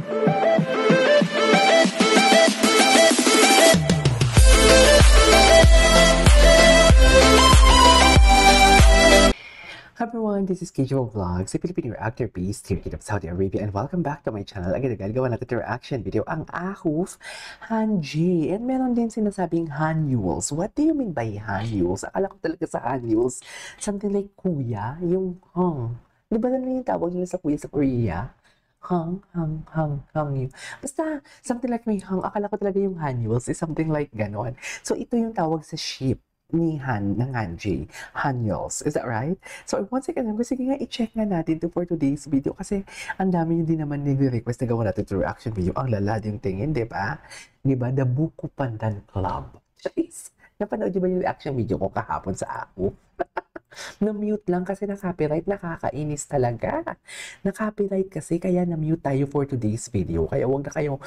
Hi everyone, this is Keijo Vlogs, a Filipino reactor based here in Saudi Arabia, and welcome back to my channel. Again, gagawa natin ito reaction video, ang Ahoof Hanji. And meron din sinasabing Hanyuls. What do you mean by Hanyuls? Akala ko talaga sa Hanyuls, something like kuya, yung hang. Di ba ganun yung tawag nila sa kuya sa Korea? Hang yun. Basta, something like may hang. Akala ko talaga yung Hanyuls is something like ganon. So, ito yung tawag sa ship ni ng Hanji, Hanyuls. Is that right? So, once again, sige nga, i-check nga natin to for today's video kasi ang dami hindi naman nag-request na gawa natin to reaction video. Ang lala din tingin, di ba? Di ba? The Buko Pandan Club. Jeez! Napanood niyo ba yung reaction video ko kahapon sa ako? Na-mute lang kasi na-copyright. Nakakainis talaga. Na-copyright kasi kaya na-mute tayo for today's video. Kaya wag na tayo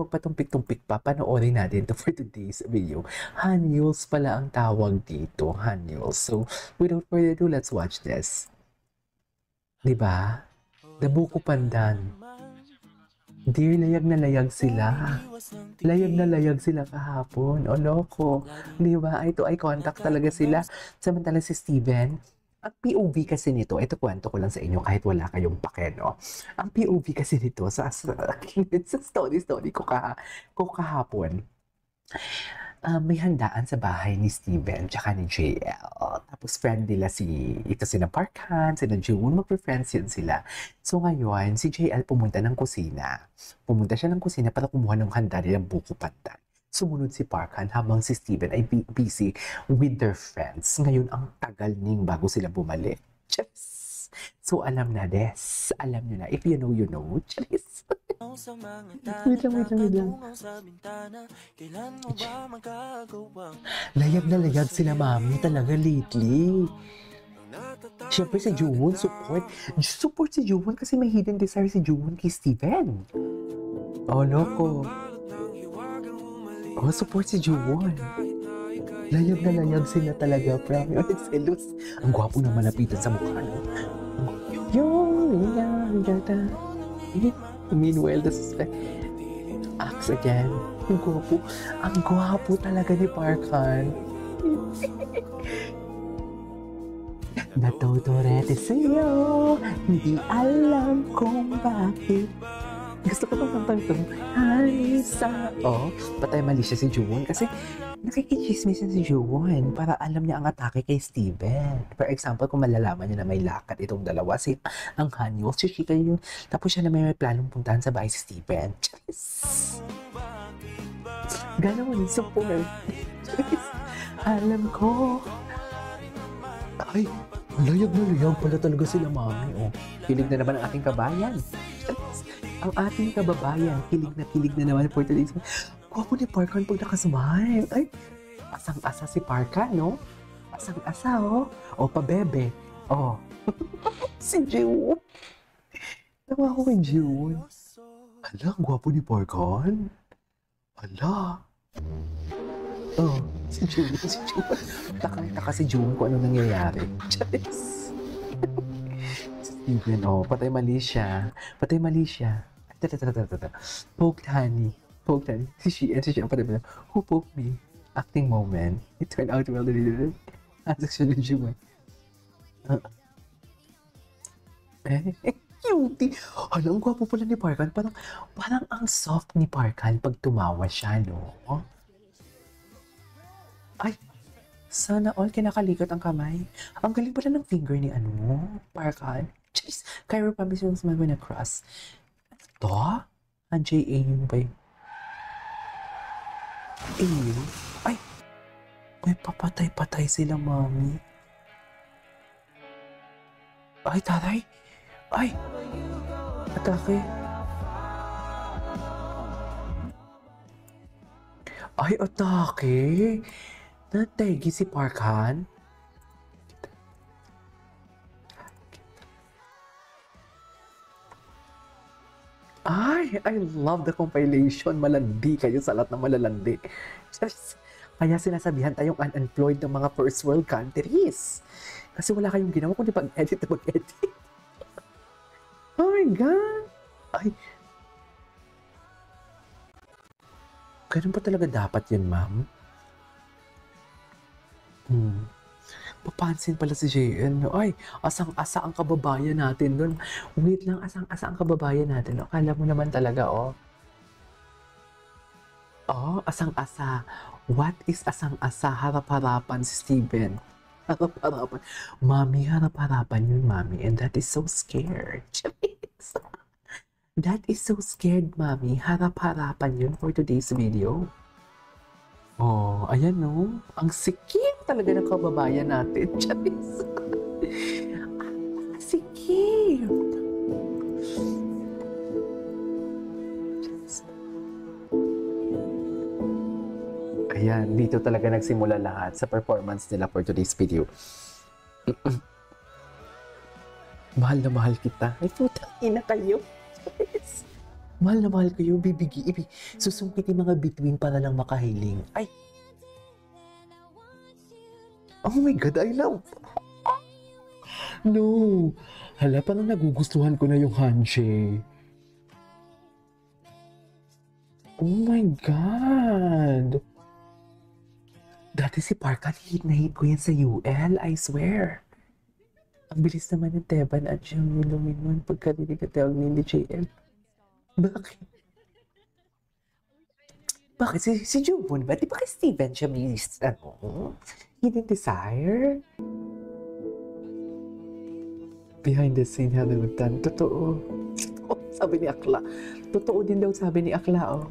magpatumpik-tumpik pa. Panoorin natin to for today's video. Hanyuls pala ang tawag dito. Hanyuls. So, without further ado, let's watch this. Diba? The Buko Pandan. Dear, layag na layag sila. Layag na layag sila kahapon. O loko. Di ba? Ito ay contact talaga sila. Samantala si Steven, ang POV kasi nito, ito kwento ko lang sa inyo kahit wala kayong pake, no? Ang POV kasi nito sa story ko kahapon. May handaan sa bahay ni Steven tsaka ni JL. Tapos friend nila ito sina Parkhan, sina June, magpe-friends yun sila. So ngayon, si JL pumunta ng kusina. Pumunta siya ng kusina para kumuha ng handa nilang Buko Pandan. Sumunod si Parkhan habang si Steven ay busy with their friends. Ngayon, ang tagal ning bago sila bumalik. Yes! So alam na des. Alam nyo na. If you know, you know. Yes! Wait lang. Layag na layag sila mami talaga lately. Siyempre si Jewon, support si Jewon kasi may hidden desire si Jewon kay Steven. Oh, loko. Oh, support si Jewon. Layag na layag sila talaga, promise. Selos. Ang gwapo na malapitan sa mukha, no? Meanwhile, the suspect acts again. Ang gwapo talaga ni Parkhan. Natuturete sa'yo, hindi alam kung bakit. Gusto ko pang kantang ito. Halisa. Oh, patay mali siya si Jewon kasi nakikichismis si Jewon para alam niya ang atake kay Steven. For example, kung malalaman niya na may lakad itong dalawa, ang Hanyuls, si Chika yun. Tapos siya na may planong puntahan sa bahay si Steven. Yes! Ganon, support. Yes! Alam ko. Ay, layag na layag pala talaga sila, mami. Oh, kilig na naman ang ating kabayan. Ang ating kababayan, kilig na naman for today's video. Gwapo ni Parkhan pag nakasmile. Ay, asang-asa si Parkhan, no? Asang-asa, oh. O, pabebe. Oh. Si Jewon. Tawa ko kay Jewon. Ala, gwapo ni Parkhan. Ala. Oh, si Jewon. Takang-taka si Jewon kung ano nangyayari. Charis. Steven, oh, patay mali siya. Poked honey. Si Sheehan, patay mali. Who poked me? Acting moment. It turned out well. Actually, Jewon. Cutie. Alam, gwapo pala ni Parkhan. Parang ang soft ni Parkhan pag tumawa siya, no? Ay, sana all kinakalikot ang kamay. Ang galing pala ng finger ni Parkhan. Jeez, Cairo promise yung smile when I cross. Ito? Ang J.A. yung ba? Ay, may papatay-patay sila, mami. Ay, taray. Ay, atake. Ay, atake. Nategi si Parkhan. Ay, I love the compilation. Malandi kayo sa lahat ng malalandi. Kaya sinasabihan tayong unemployed ng mga first world countries. Kasi wala kayong ginawa kundi pag-edit na mag-edit. Oh my God! Ay, Ganun pa talaga dapat yun, ma'am? Hmm. Papansin pala si JN 'no, ay asang-asa ang kababayan natin dun. Wait lang, asang-asa ang kababayan natin, akala mo naman talaga, oh. Oh, asang-asa. What is asang-asa? Harap-harapan si Steven. Harap-harapan. Mommy, harap-harapan yun, mommy, and that is so scared. Charis. That is so scared, mommy. Harap-harapan yun for today's video. Oh, ayan 'no, ang sikip talaga ng kababayan natin, Charis. Ang sikip. Ayan, dito talaga nagsimula lahat sa performance nila for today's video. Mahal na mahal kita. Ay, putang ina kayo. Charis. Mahal na mahal kayo, susungkitin mga bituin para lang makahiling. Ay! Oh my God, I love. No! Hala, parang nagugustuhan ko na yung Hanche. Oh my God! Dati si Parka, hit na hit ko yan sa UL, I swear. Ang bilis naman ng Teban at yung lumingon pagkarinig na tawag ni JL. Bakit? Bakit? Si Jubon ba? Di ba kay Steven siya may hidden desire? Behind the scene, Hamilton. Totoo. Sabi ni Akla. Totoo din daw sabi ni Akla, oh.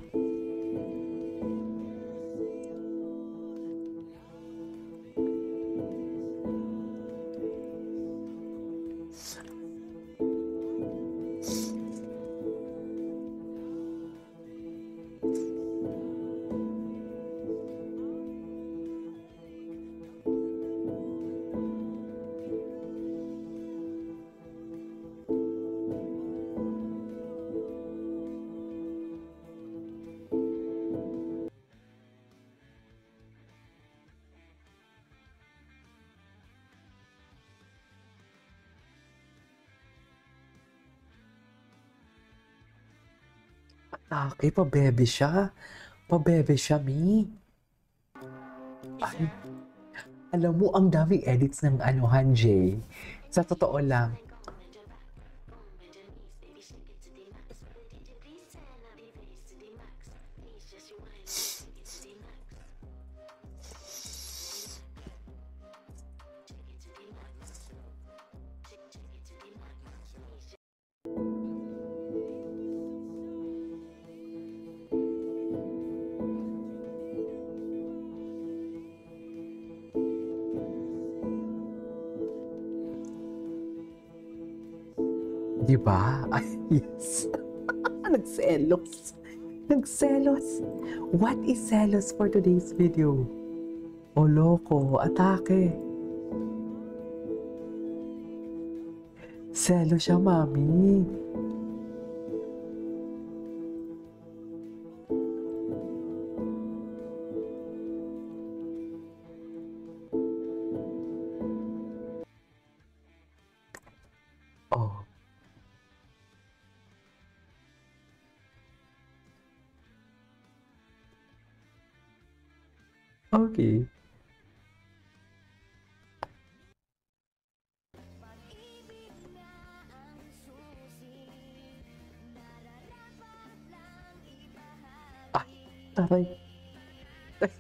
Atake, pabebe siya. Pabebe siya, Mi. Ay, alam mo, ang daming edits ng Hanjay. Sa totoo lang. Di ba? Ay, yes. Nagselos. Nagselos. What is selos for today's video? O loko, atake. Selos siya, mami. Oh. Okay. Ay, taray.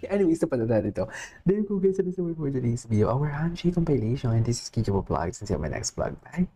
Anyway, isa pala na ito. There you go guys, that is the way for today's video. Our handshake compilation. And this is Kijo Vlogs. And see you on my next vlog. Bye.